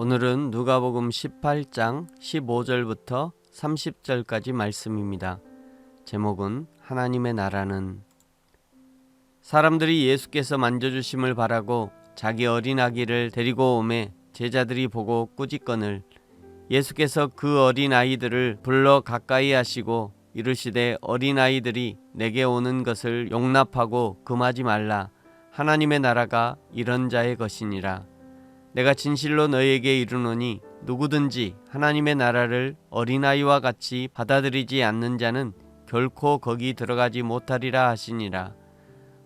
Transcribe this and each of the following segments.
오늘은 누가복음 18장 15절부터 30절까지 말씀입니다. 제목은 하나님의 나라는. 사람들이 예수께서 만져주심을 바라고 자기 어린 아기를 데리고 오매 제자들이 보고 꾸짖거늘 예수께서 그 어린 아이들을 불러 가까이 하시고 이르시되 어린 아이들이 내게 오는 것을 용납하고 금하지 말라. 하나님의 나라가 이런 자의 것이니라. 내가 진실로 너희에게 이르노니 누구든지 하나님의 나라를 어린아이와 같이 받아들이지 않는 자는 결코 거기 들어가지 못하리라 하시니라.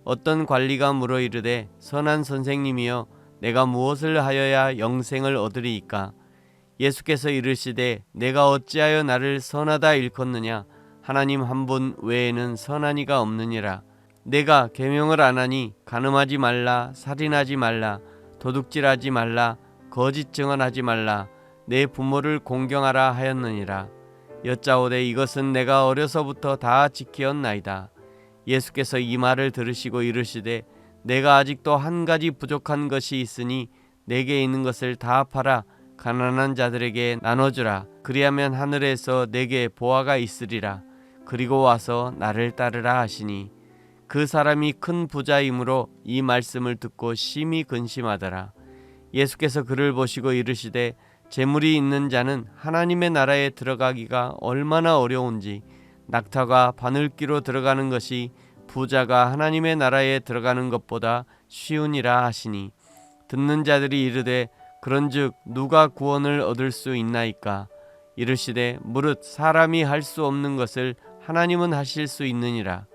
어떤 관리가 물어 이르되 선한 선생님이여 내가 무엇을 하여야 영생을 얻으리이까? 예수께서 이르시되 내가 어찌하여 나를 선하다 일컫느냐? 하나님 한 분 외에는 선한 이가 없느니라. 내가 계명을 안 하니 간음하지 말라, 살인하지 말라, 도둑질하지 말라, 거짓 증언하지 말라, 내 부모를 공경하라 하였느니라. 여짜오되 이것은 내가 어려서부터 다 지키었나이다. 예수께서 이 말을 들으시고 이르시되 내가 아직도 한 가지 부족한 것이 있으니 내게 있는 것을 다 팔아 가난한 자들에게 나눠주라. 그리하면 하늘에서 내게 보화가 있으리라. 그리고 와서 나를 따르라 하시니 그 사람이 큰 부자이므로 이 말씀을 듣고 심히 근심하더라. 예수께서 그를 보시고 이르시되 재물이 있는 자는 하나님의 나라에 들어가기가 얼마나 어려운지 낙타가 바늘귀로 들어가는 것이 부자가 하나님의 나라에 들어가는 것보다 쉬우니라 하시니 듣는 자들이 이르되 그런즉 누가 구원을 얻을 수 있나이까? 이르시되 무릇 사람이 할 수 없는 것을 하나님은 하실 수 있느니라.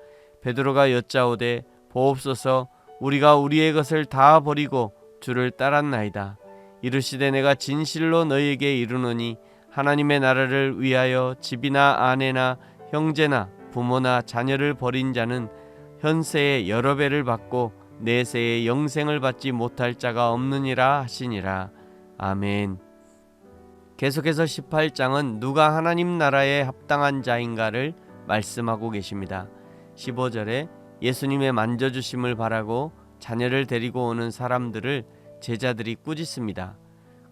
베드로가 여짜오되 보옵소서 우리가 우리의 것을 다 버리고 주를 따랐나이다. 이르시되 내가 진실로 너희에게 이르노니 하나님의 나라를 위하여 집이나 아내나 형제나 부모나 자녀를 버린 자는 현세에 여러 배를 받고 내세에 영생을 받지 못할 자가 없느니라 하시니라. 아멘. 계속해서 18장은 누가 하나님 나라에 합당한 자인가를 말씀하고 계십니다. 15절에 예수님의 만져주심을 바라고 자녀를 데리고 오는 사람들을 제자들이 꾸짖습니다.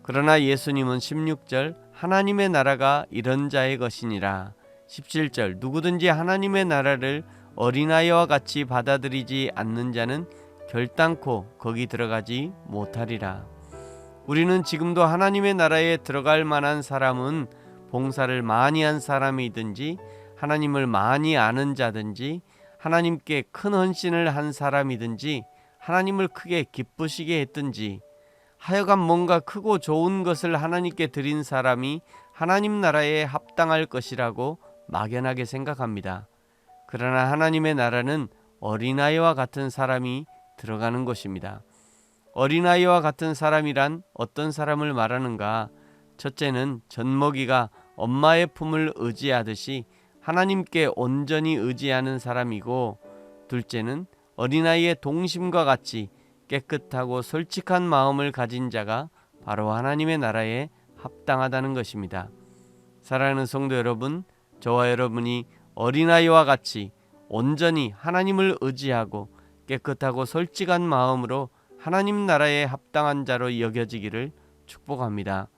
그러나 예수님은 16절 하나님의 나라가 이런 자의 것이니라. 17절 누구든지 하나님의 나라를 어린아이와 같이 받아들이지 않는 자는 결단코 거기 들어가지 못하리라. 우리는 지금도 하나님의 나라에 들어갈 만한 사람은 봉사를 많이 한 사람이든지 하나님을 많이 아는 자든지 하나님께 큰 헌신을 한 사람이든지 하나님을 크게 기쁘시게 했든지 하여간 뭔가 크고 좋은 것을 하나님께 드린 사람이 하나님 나라에 합당할 것이라고 막연하게 생각합니다. 그러나 하나님의 나라는 어린아이와 같은 사람이 들어가는 것입니다. 어린아이와 같은 사람이란 어떤 사람을 말하는가? 첫째는 젖먹이가 엄마의 품을 의지하듯이 하나님께 온전히 의지하는 사람이고, 둘째는 어린아이의 동심과 같이 깨끗하고 솔직한 마음을 가진 자가 바로 하나님의 나라에 합당하다는 것입니다. 사랑하는 성도 여러분, 저와 여러분이 어린아이와 같이 온전히 하나님을 의지하고 깨끗하고 솔직한 마음으로 하나님 나라에 합당한 자로 여겨지기를 축복합니다.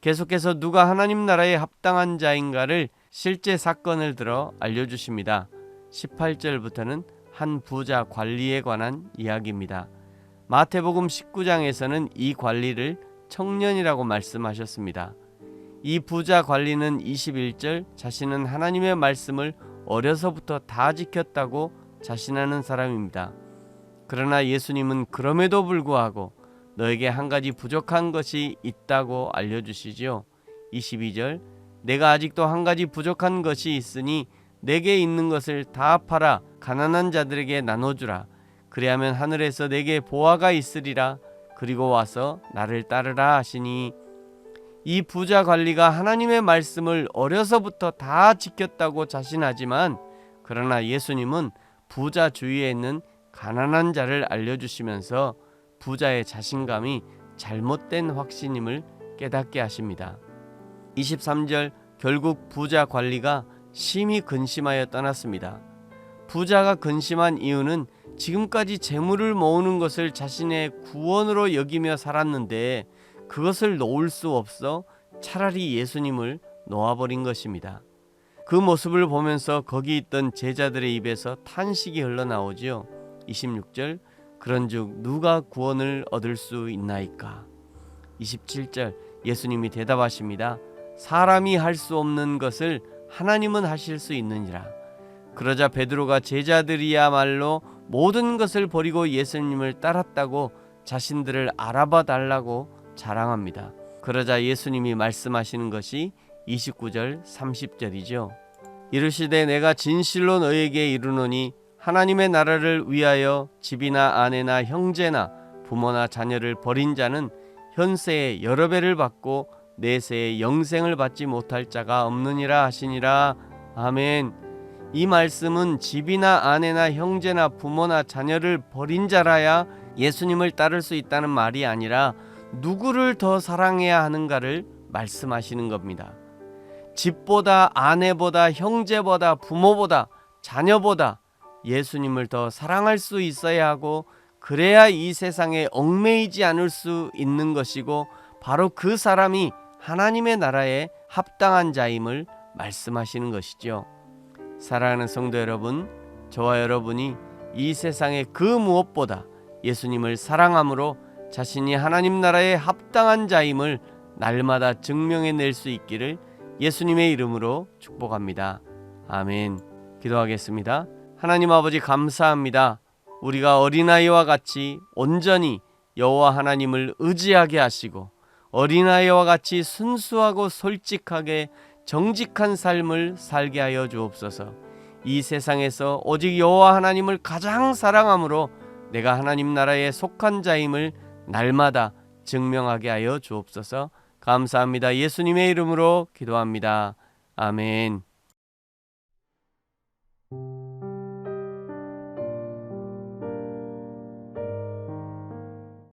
계속해서 누가 하나님 나라에 합당한 자인가를 실제 사건을 들어 알려주십니다. 18절부터는 한 부자 관리에 관한 이야기입니다. 마태복음 19장에서는 이 관리를 청년이라고 말씀하셨습니다. 이 부자 관리는 21절 자신은 하나님의 말씀을 어려서부터 다 지켰다고 자신하는 사람입니다. 그러나 예수님은 그럼에도 불구하고 너에게 한 가지 부족한 것이 있다고 알려주시지요. 22절 내가 아직도 한 가지 부족한 것이 있으니 내게 있는 것을 다 팔아 가난한 자들에게 나눠주라. 그리하면 하늘에서 내게 보화가 있으리라. 그리고 와서 나를 따르라 하시니 이 부자 관리가 하나님의 말씀을 어려서부터 다 지켰다고 자신하지만 그러나 예수님은 부자 주위에 있는 가난한 자를 알려주시면서 부자의 자신감이 잘못된 확신임을 깨닫게 하십니다. 23절 결국 부자 관리가 심히 근심하여 떠났습니다. 부자가 근심한 이유는 지금까지 재물을 모으는 것을 자신의 구원으로 여기며 살았는데 그것을 놓을 수 없어 차라리 예수님을 놓아버린 것입니다. 그 모습을 보면서 거기 있던 제자들의 입에서 탄식이 흘러나오지요. 26절 그런즉 누가 구원을 얻을 수 있나이까. 27절 예수님이 대답하십니다. 사람이 할 수 없는 것을 하나님은 하실 수 있느니라. 그러자 베드로가 제자들이야말로 모든 것을 버리고 예수님을 따랐다고 자신들을 알아봐 달라고 자랑합니다. 그러자 예수님이 말씀하시는 것이 29절 30절이죠. 이르시되 내가 진실로 너에게 이르노니 하나님의 나라를 위하여 집이나 아내나 형제나 부모나 자녀를 버린 자는 현세에 여러 배를 받고 내세에 영생을 받지 못할 자가 없느니라 하시니라. 아멘. 이 말씀은 집이나 아내나 형제나 부모나 자녀를 버린 자라야 예수님을 따를 수 있다는 말이 아니라 누구를 더 사랑해야 하는가를 말씀하시는 겁니다. 집보다 아내보다 형제보다 부모보다 자녀보다 예수님을 더 사랑할 수 있어야 하고 그래야 이 세상에 얽매이지 않을 수 있는 것이고 바로 그 사람이 하나님의 나라에 합당한 자임을 말씀하시는 것이죠. 사랑하는 성도 여러분, 저와 여러분이 이 세상의 그 무엇보다 예수님을 사랑함으로 자신이 하나님 나라에 합당한 자임을 날마다 증명해낼 수 있기를 예수님의 이름으로 축복합니다. 아멘. 기도하겠습니다. 하나님 아버지 감사합니다. 우리가 어린아이와 같이 온전히 여호와 하나님을 의지하게 하시고 어린아이와 같이 순수하고 솔직하게 정직한 삶을 살게 하여 주옵소서. 이 세상에서 오직 여호와 하나님을 가장 사랑함으로 내가 하나님 나라에 속한 자임을 날마다 증명하게 하여 주옵소서. 감사합니다. 예수님의 이름으로 기도합니다. 아멘.